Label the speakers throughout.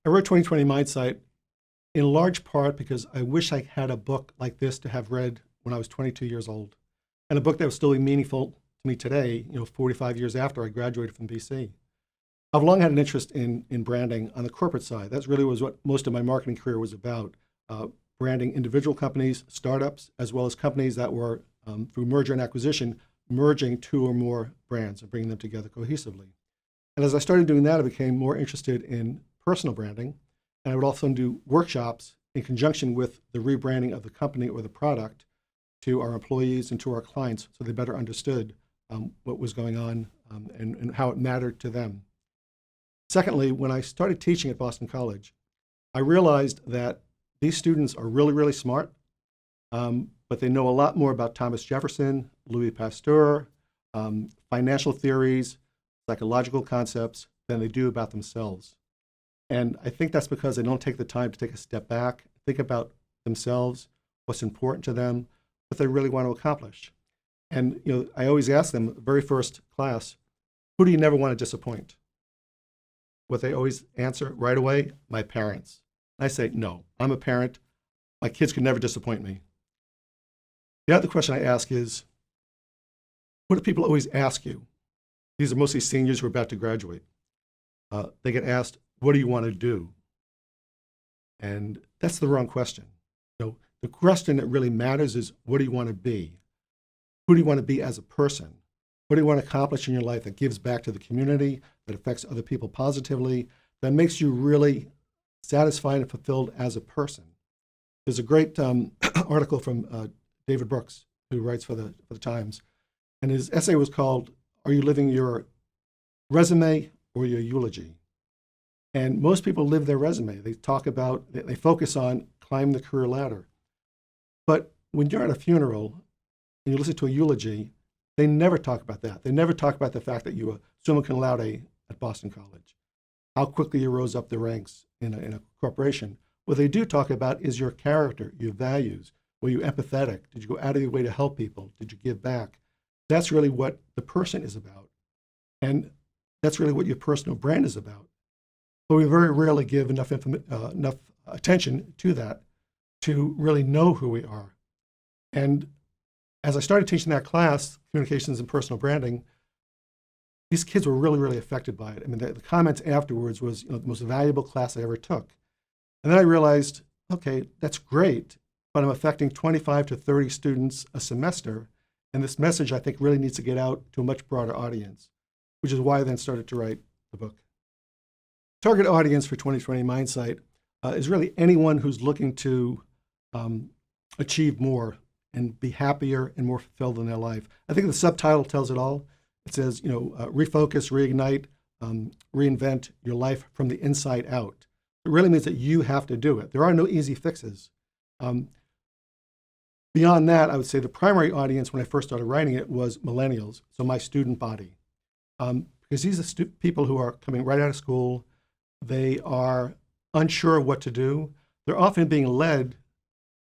Speaker 1: I wrote 2020 Mindsight in large part because I wish I had a book like this to have read when I was 22 years old, and a book that was still meaningful to me today, 45 years after I graduated from BC. I've long had an interest in branding on the corporate side. That really was what most of my marketing career was about, branding individual companies, startups, as well as companies that were, through merger and acquisition, merging two or more brands and bringing them together cohesively. And as I started doing that, I became more interested in personal branding, and I would also do workshops in conjunction with the rebranding of the company or the product to our employees and to our clients so they better understood what was going on and how it mattered to them. Secondly, when I started teaching at Boston College, I realized that these students are really, really smart, but they know a lot more about Thomas Jefferson, Louis Pasteur, financial theories, psychological concepts than they do about themselves. And I think that's because they don't take the time to take a step back, think about themselves, what's important to them, what they really want to accomplish. And I always ask them, the very first class, who do you never want to disappoint? What they always answer right away, my parents. And I say, no, I'm a parent. My kids can never disappoint me. The other question I ask is, what do people always ask you? These are mostly seniors who are about to graduate. They get asked, what do you want to do? And that's the wrong question. The question that really matters is, what do you want to be? Who do you want to be as a person? What do you want to accomplish in your life that gives back to the community, that affects other people positively, that makes you really satisfied and fulfilled as a person? There's a great article from David Brooks, who writes for the Times, and his essay was called, Are You Living Your Resume or Your Eulogy? And most people live their resume. They focus on climbing the career ladder. But when you're at a funeral and you listen to a eulogy, they never talk about that. They never talk about the fact that you were summa cum laude at Boston College, how quickly you rose up the ranks in a corporation. What they do talk about is your character, your values. Were you empathetic? Did you go out of your way to help people? Did you give back? That's really what the person is about. And that's really what your personal brand is about. But we very rarely give enough attention to that to really know who we are. And as I started teaching that class, communications and personal branding, these kids were really, really affected by it. I mean, the comments afterwards was the most valuable class I ever took. And then I realized, okay, that's great, but I'm affecting 25 to 30 students a semester. And this message, I think, really needs to get out to a much broader audience, which is why I then started to write the book. Target audience for 2020 Mindsight is really anyone who's looking to achieve more and be happier and more fulfilled in their life. I think the subtitle tells it all. It says, refocus, reignite, reinvent your life from the inside out. It really means that you have to do it. There are no easy fixes. Beyond that, I would say the primary audience when I first started writing it was millennials, so my student body. Because these are people who are coming right out of school. They are unsure of what to do. They're often being led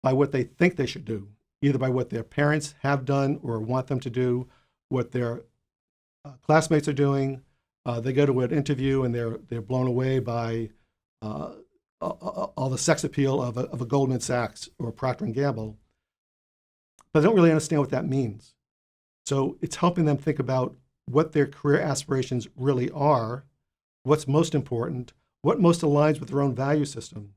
Speaker 1: by what they think they should do, either by what their parents have done or want them to do, what their classmates are doing. They go to an interview and they're blown away by all the sex appeal of a Goldman Sachs or Procter & Gamble, but they don't really understand what that means. So it's helping them think about what their career aspirations really are, what's most important, what most aligns with their own value system,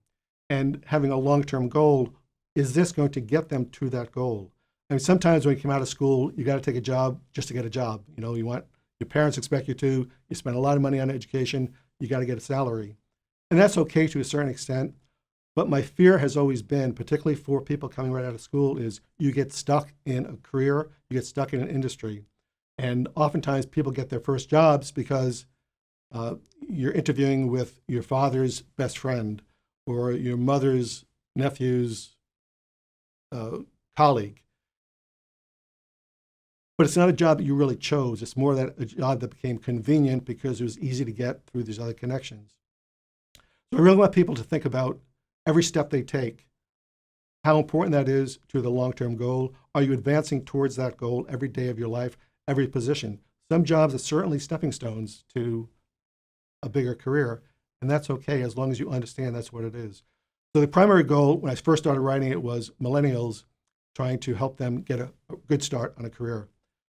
Speaker 1: and having a long-term goal. Is this going to get them to that goal? I mean, sometimes when you come out of school, you got to take a job just to get a job. Your parents expect you to, you spend a lot of money on education, you got to get a salary. And that's okay to a certain extent. But my fear has always been, particularly for people coming right out of school, is you get stuck in a career, you get stuck in an industry. And oftentimes people get their first jobs because you're interviewing with your father's best friend or your mother's nephew's colleague. But it's not a job that you really chose. It's more that a job that became convenient because it was easy to get through these other connections. So I really want people to think about every step they take, how important that is to the long-term goal. Are you advancing towards that goal every day of your life, every position? Some jobs are certainly stepping stones to a bigger career. And that's okay as long as you understand that's what it is. So the primary goal when I first started writing it was millennials, trying to help them get a good start on a career.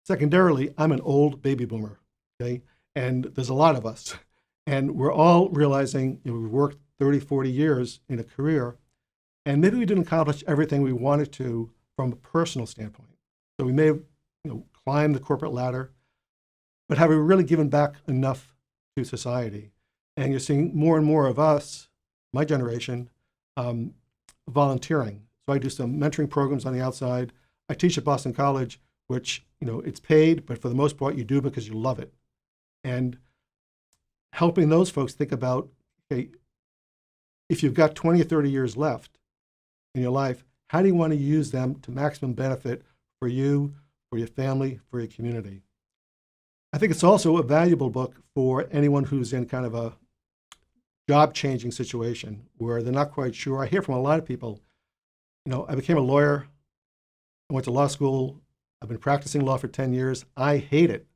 Speaker 1: Secondarily, I'm an old baby boomer, okay? And there's a lot of us. And we're all realizing, we've worked 30, 40 years in a career, and maybe we didn't accomplish everything we wanted to from a personal standpoint. So we may have climbed the corporate ladder, but have we really given back enough to society? And you're seeing more and more of us, my generation, volunteering. So I do some mentoring programs on the outside. I teach at Boston College, which, it's paid, but for the most part, you do because you love it. And helping those folks think about, okay, if you've got 20 or 30 years left in your life, how do you want to use them to maximum benefit for you, for your family, for your community? I think it's also a valuable book for anyone who's in kind of a job-changing situation where they're not quite sure. I hear from a lot of people, I became a lawyer, I went to law school, I've been practicing law for 10 years, I hate it,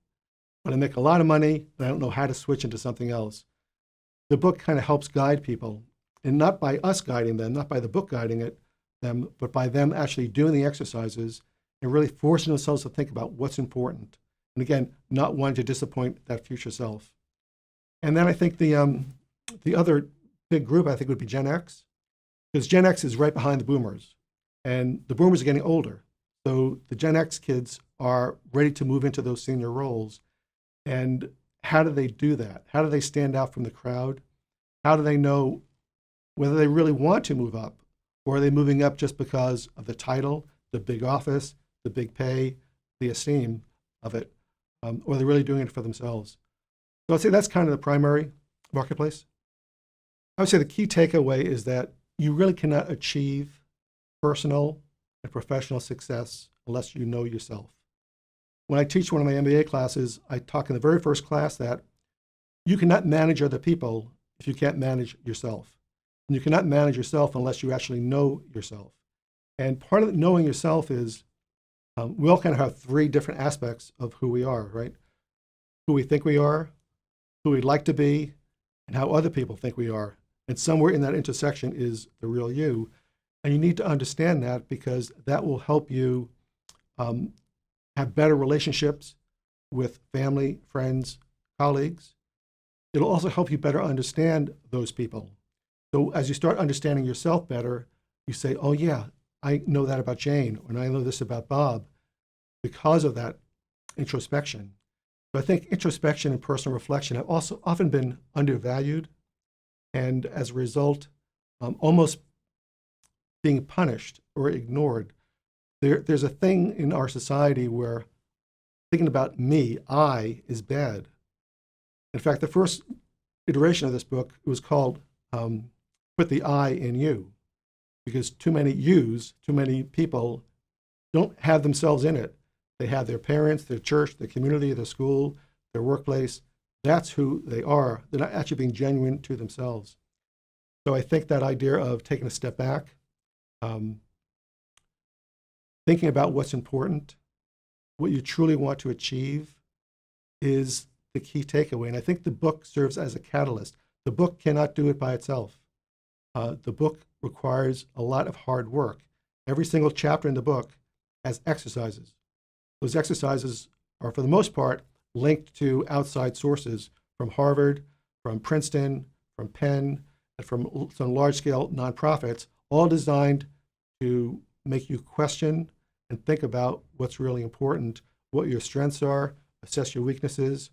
Speaker 1: but I make a lot of money, and I don't know how to switch into something else. The book kind of helps guide people, and not by us guiding them, not by the book guiding them, but by them actually doing the exercises and really forcing themselves to think about what's important. And again, not wanting to disappoint that future self. And then I think the other big group, I think, would be Gen X, because Gen X is right behind the boomers, and the boomers are getting older. So the Gen X kids are ready to move into those senior roles. And how do they do that? How do they stand out from the crowd? How do they know whether they really want to move up, or are they moving up just because of the title, the big office, the big pay, the esteem of it, or are they really doing it for themselves? So I'd say that's kind of the primary marketplace. I would say the key takeaway is that you really cannot achieve personal and professional success unless you know yourself. When I teach one of my MBA classes, I talk in the very first class that you cannot manage other people if you can't manage yourself. And you cannot manage yourself unless you actually know yourself. And part of knowing yourself is we all kind of have three different aspects of who we are, right? Who we think we are, who we'd like to be, and how other people think we are. And somewhere in that intersection is the real you. And you need to understand that because that will help you have better relationships with family, friends, colleagues. It'll also help you better understand those people. So as you start understanding yourself better, you say, oh yeah, I know that about Jane, and I know this about Bob because of that introspection. So I think introspection and personal reflection have also often been undervalued, and as a result, almost being punished or ignored. There's a thing in our society where thinking about me, I, is bad. In fact, the first iteration of this book was called Put the I in You, because too many yous, too many people don't have themselves in it. They have their parents, their church, their community, their school, their workplace. That's who they are. They're not actually being genuine to themselves. So I think that idea of taking a step back, thinking about what's important, what you truly want to achieve is the key takeaway. And I think the book serves as a catalyst. The book cannot do it by itself. The book requires a lot of hard work. Every single chapter in the book has exercises. Those exercises are, for the most part, linked to outside sources from Harvard, from Princeton, from Penn, and from some large-scale nonprofits, all designed to make you question and think about what's really important, what your strengths are, assess your weaknesses,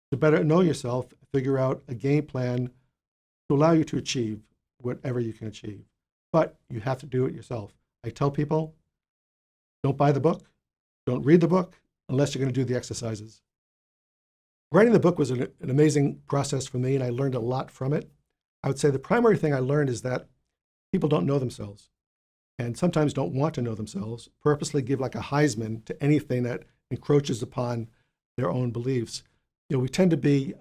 Speaker 1: to better know yourself, figure out a game plan to allow you to achieve whatever you can achieve. But you have to do it yourself. I tell people, don't buy the book, don't read the book, unless you're going to do the exercises. Writing the book was an amazing process for me, and I learned a lot from it. I would say the primary thing I learned is that people don't know themselves, and sometimes don't want to know themselves, purposely give like a Heisman to anything that encroaches upon their own beliefs. We tend to be,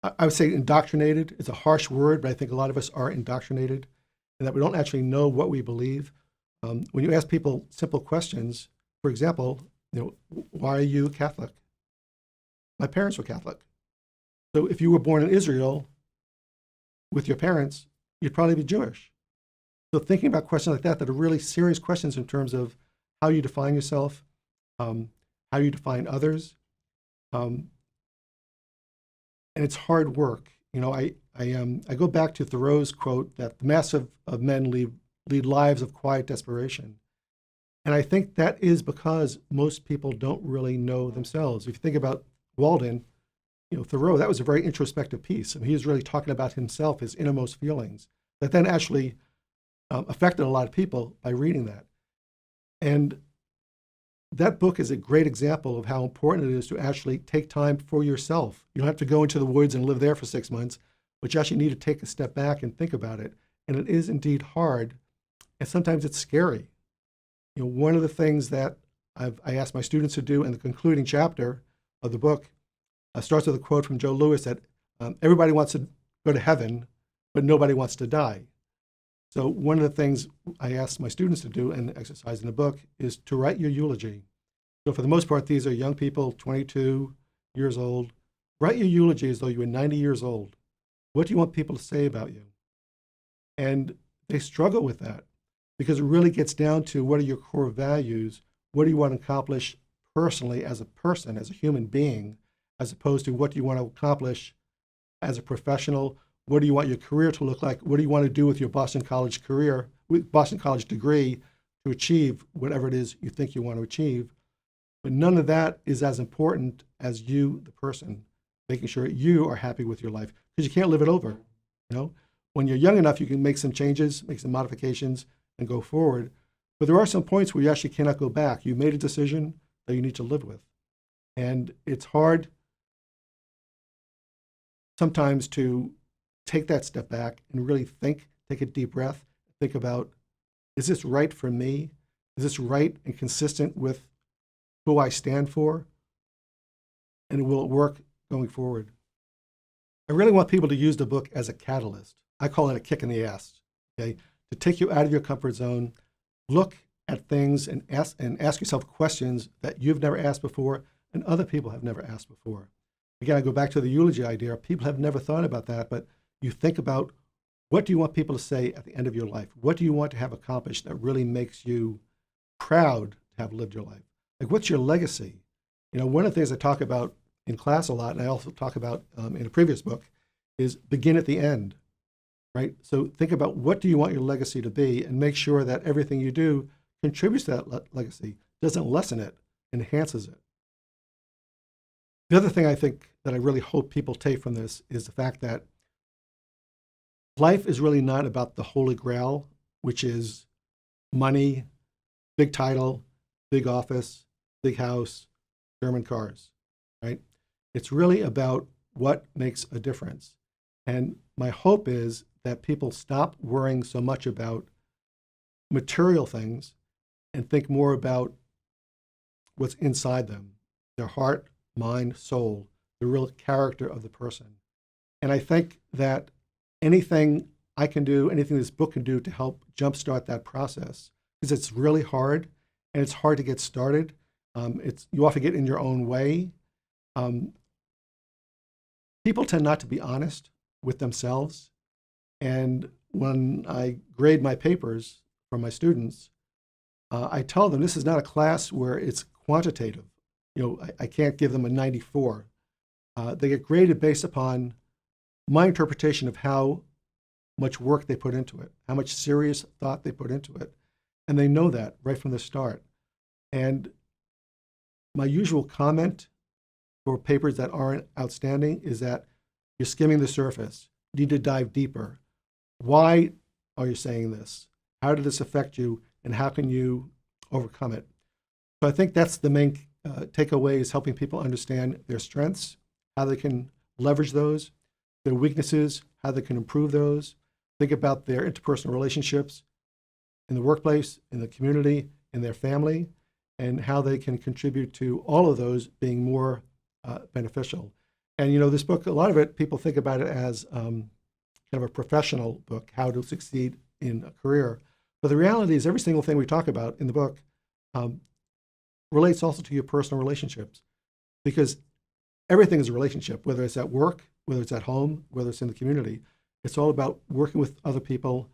Speaker 1: I would say indoctrinated. It's a harsh word, but I think a lot of us are indoctrinated, and that we don't actually know what we believe. When you ask people simple questions, for example, why are you Catholic? My parents were Catholic. So if you were born in Israel, with your parents, you'd probably be Jewish. So thinking about questions like that are really serious questions in terms of how you define yourself, how you define others. And it's hard work. I go back to Thoreau's quote that the mass of men lead lives of quiet desperation. And I think that is because most people don't really know themselves. If you think about Walden, Thoreau, that was a very introspective piece. And he was really talking about himself, his innermost feelings, that then actually affected a lot of people by reading that. And that book is a great example of how important it is to actually take time for yourself. You don't have to go into the woods and live there for 6 months, but you actually need to take a step back and think about it. And it is indeed hard, and sometimes it's scary. One of the things that I asked my students to do in the concluding chapter of the book starts with a quote from Joe Lewis that everybody wants to go to heaven, but nobody wants to die. So one of the things I asked my students to do and exercise in the book is to write your eulogy. So for the most part, these are young people, 22 years old. Write your eulogy as though you were 90 years old. What do you want people to say about you? And they struggle with that because it really gets down to what are your core values? What do you want to accomplish personally as a person, as a human being, as opposed to what do you want to accomplish as a professional? What do you want your career to look like? What do you want to do with your Boston College career, with Boston College degree to achieve whatever it is you think you want to achieve? But none of that is as important as you, the person, making sure you are happy with your life because you can't live it over. When you're young enough, you can make some changes, make some modifications and go forward. But there are some points where you actually cannot go back. You made a decision that you need to live with. And it's hard sometimes to take that step back and really think, take a deep breath, think about, is this right for me? Is this right and consistent with who I stand for? And will it work going forward? I really want people to use the book as a catalyst. I call it a kick in the ass, okay? To take you out of your comfort zone, look at things and ask yourself questions that you've never asked before and other people have never asked before. Again, I go back to the eulogy idea. People have never thought about that, but you think about what do you want people to say at the end of your life? What do you want to have accomplished that really makes you proud to have lived your life? Like, what's your legacy? One of the things I talk about in class a lot, and I also talk about in a previous book, is begin at the end, right? So think about what do you want your legacy to be and make sure that everything you do contributes to that legacy, doesn't lessen it, enhances it. The other thing I think that I really hope people take from this is the fact that life is really not about the holy grail, which is money, big title, big office, big house, German cars, right? It's really about what makes a difference. And my hope is that people stop worrying so much about material things and think more about what's inside them, their heart, mind, soul, the real character of the person. And I think that anything I can do, anything this book can do to help jumpstart that process, because it's really hard and it's hard to get started. You often get in your own way. People tend not to be honest with themselves. And when I grade my papers for my students, I tell them this is not a class where it's quantitative. I can't give them a 94. They get graded based upon my interpretation of how much work they put into it, how much serious thought they put into it. And they know that right from the start. And my usual comment for papers that aren't outstanding is that you're skimming the surface. You need to dive deeper. Why are you saying this? How did this affect you? And how can you overcome it? So I think that's the main takeaway, is helping people understand their strengths, how they can leverage those, their weaknesses, how they can improve those. Think about their interpersonal relationships in the workplace, in the community, in their family, and how they can contribute to all of those being more beneficial. And this book, a lot of it, people think about it as kind of a professional book, how to succeed in a career. But the reality is every single thing we talk about in the book relates also to your personal relationships, because everything is a relationship, whether it's at work, whether it's at home, whether it's in the community. It's all about working with other people,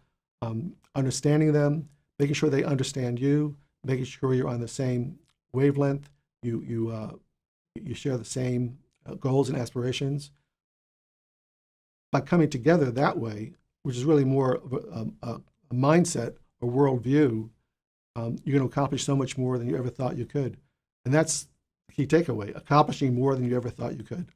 Speaker 1: understanding them, making sure they understand you, making sure you're on the same wavelength, you share the same goals and aspirations. By coming together that way, which is really more of a mindset, a worldview, you're going to accomplish so much more than you ever thought you could. And that's the key takeaway, accomplishing more than you ever thought you could.